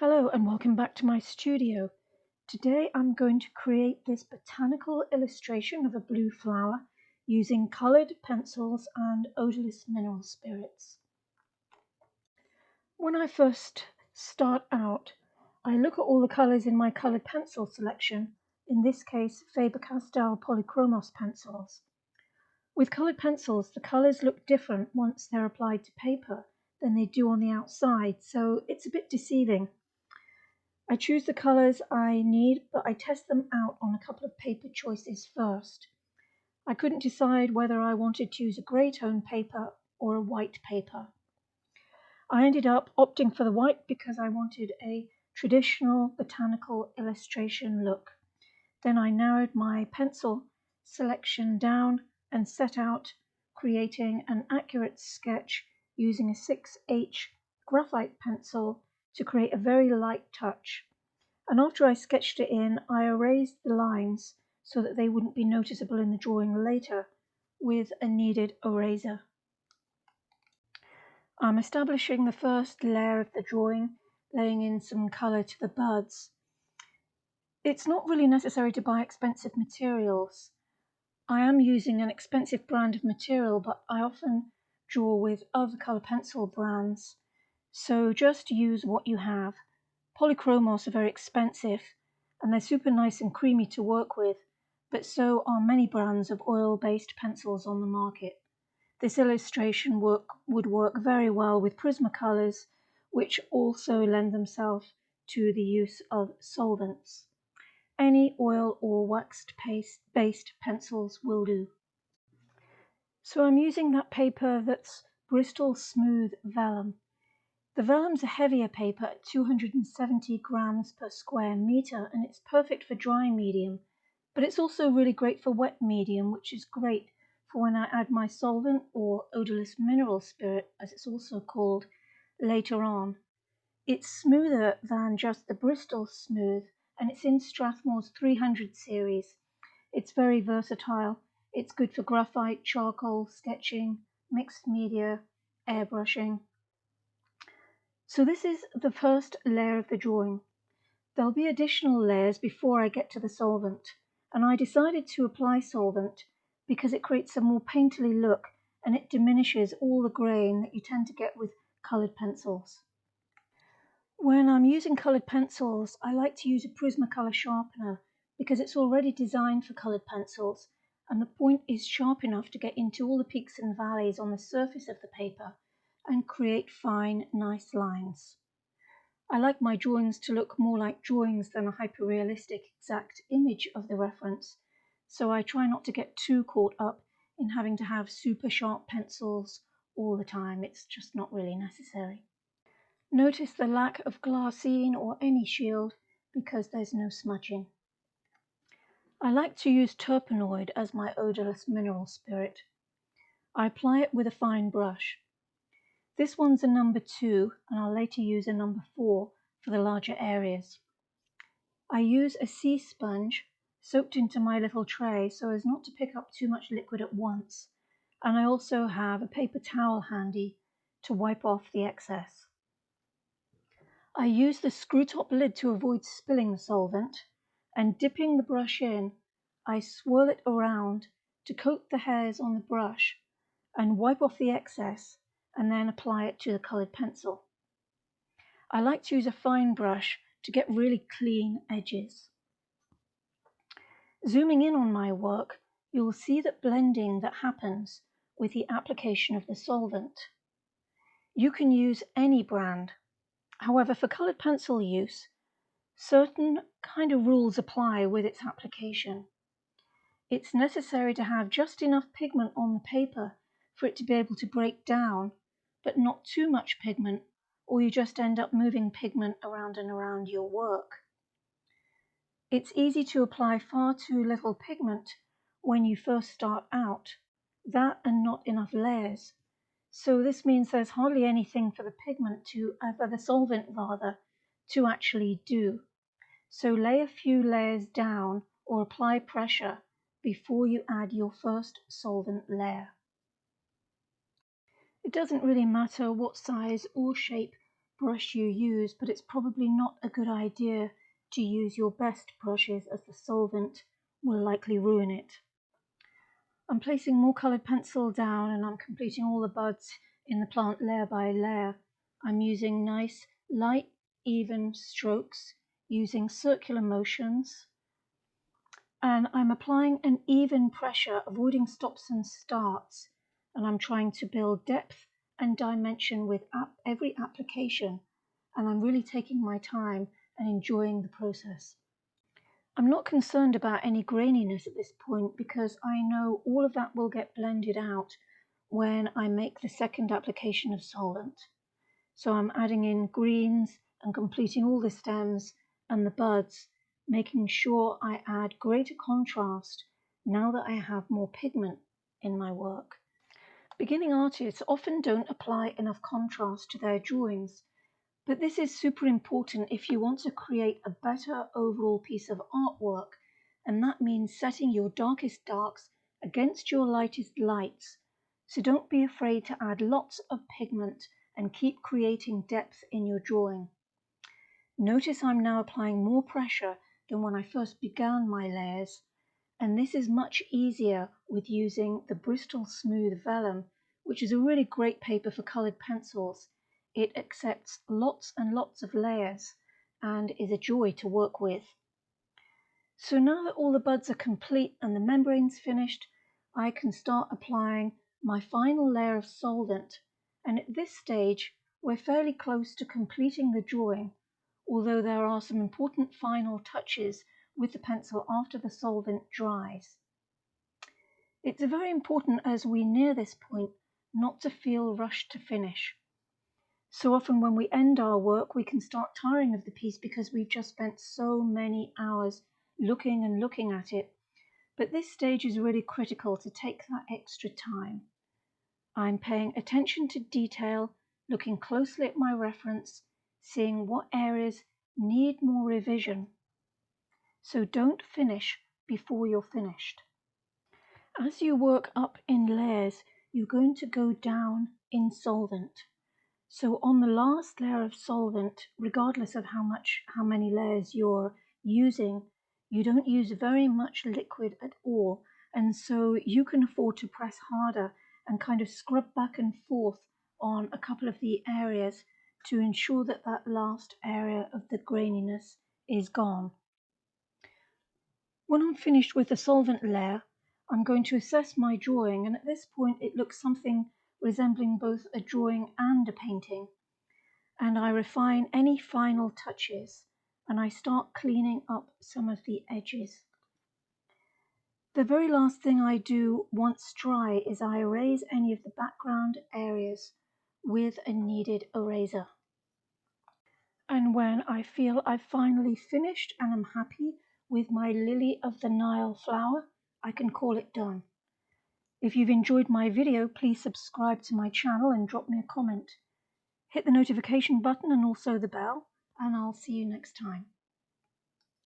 Hello and welcome back to my studio. Today I'm going to create this botanical illustration of a blue flower using coloured pencils and odorless mineral spirits. When I first start out, I look at all the colours in my coloured pencil selection, in this case Faber Castell Polychromos pencils. With coloured pencils, the colours look different once they're applied to paper than they do on the outside, so it's a bit deceiving. I choose the colours I need, but I test them out on a couple of paper choices first. I couldn't decide whether I wanted to use a grey tone paper or a white paper. I ended up opting for the white because I wanted a traditional botanical illustration look. Then I narrowed my pencil selection down and set out creating an accurate sketch using a 6H graphite pencil to create a very light touch. And after I sketched it in, I erased the lines so that they wouldn't be noticeable in the drawing later with a kneaded eraser. I'm establishing the first layer of the drawing, laying in some colour to the buds. It's not really necessary to buy expensive materials. I am using an expensive brand of material, but I often draw with other colour pencil brands, so just use what you have. Polychromos are very expensive and they're super nice and creamy to work with, but so are many brands of oil-based pencils on the market. This illustration would work very well with Prismacolors, which also lend themselves to the use of solvents. Any oil or waxed paste-based pencils will do. So I'm using that paper that's Bristol Smooth Vellum. The vellum's a heavier paper at 270 grams per square metre, and it's perfect for dry medium, but it's also really great for wet medium, which is great for when I add my solvent, or odorless mineral spirit as it's also called, later on. It's smoother than just the Bristol Smooth, and it's in Strathmore's 300 series. It's very versatile. It's good for graphite, charcoal, sketching, mixed media, airbrushing. So this is the first layer of the drawing. There'll be additional layers before I get to the solvent, and I decided to apply solvent because it creates a more painterly look and it diminishes all the grain that you tend to get with coloured pencils. When I'm using coloured pencils, I like to use a Prismacolor sharpener because it's already designed for coloured pencils and the point is sharp enough to get into all the peaks and valleys on the surface of the paper and create fine, nice lines. I like my drawings to look more like drawings than a hyper-realistic exact image of the reference, so I try not to get too caught up in having to have super sharp pencils all the time. It's just not really necessary. Notice the lack of glassine or any shield because there's no smudging. I like to use terpenoid as my odorless mineral spirit. I apply it with a fine brush. This one's a number 2 and I'll later use a number 4 for the larger areas. I use a sea sponge soaked into my little tray so as not to pick up too much liquid at once, and I also have a paper towel handy to wipe off the excess. I use the screw top lid to avoid spilling the solvent, and dipping the brush in, I swirl it around to coat the hairs on the brush and wipe off the excess and then apply it to the coloured pencil. I like to use a fine brush to get really clean edges. Zooming in on my work, you will see that blending that happens with the application of the solvent. You can use any brand. However, for coloured pencil use, certain kind of rules apply with its application. It's necessary to have just enough pigment on the paper for it to be able to break down, but not too much pigment, or you just end up moving pigment around and around your work. It's easy to apply far too little pigment when you first start out, that and not enough layers. So this means there's hardly anything for the pigment for the solvent to actually do. So lay a few layers down or apply pressure before you add your first solvent layer. It doesn't really matter what size or shape brush you use, but it's probably not a good idea to use your best brushes as the solvent will likely ruin it. I'm placing more coloured pencil down and I'm completing all the buds in the plant layer by layer. I'm using nice, light, even strokes, using circular motions, and I'm applying an even pressure, avoiding stops and starts, and I'm trying to build depth and dimension with every application, and I'm really taking my time and enjoying the process. I'm not concerned about any graininess at this point because I know all of that will get blended out when I make the second application of solvent. So I'm adding in greens and completing all the stems and the buds, making sure I add greater contrast now that I have more pigment in my work. Beginning artists often don't apply enough contrast to their drawings, but this is super important if you want to create a better overall piece of artwork, and that means setting your darkest darks against your lightest lights. So don't be afraid to add lots of pigment and keep creating depth in your drawing. Notice I'm now applying more pressure than when I first began my layers, and this is much easier with using the Bristol Smooth Vellum, which is a really great paper for coloured pencils. It accepts lots and lots of layers and is a joy to work with. So now that all the buds are complete and the membrane's finished, I can start applying my final layer of solvent, and at this stage we're fairly close to completing the drawing, although there are some important final touches with the pencil after the solvent dries. It's very important as we near this point not to feel rushed to finish. So often when we end our work we can start tiring of the piece because we've just spent so many hours looking and looking at it, but this stage is really critical to take that extra time. I'm paying attention to detail, looking closely at my reference, seeing what areas need more revision. So don't finish before you're finished. As you work up in layers, you're going to go down in solvent. So on the last layer of solvent, regardless of how many layers you're using, you don't use very much liquid at all, and so you can afford to press harder and kind of scrub back and forth on a couple of the areas to ensure that that last area of the graininess is gone. When I'm finished with the solvent layer, I'm going to assess my drawing, and at this point it looks something resembling both a drawing and a painting. And I refine any final touches, and I start cleaning up some of the edges. The very last thing I do once dry is I erase any of the background areas with a kneaded eraser. And when I feel I've finally finished and I'm happy with my lily of the Nile flower, I can call it done. If you've enjoyed my video, please subscribe to my channel and drop me a comment. Hit the notification button and also the bell, and I'll see you next time.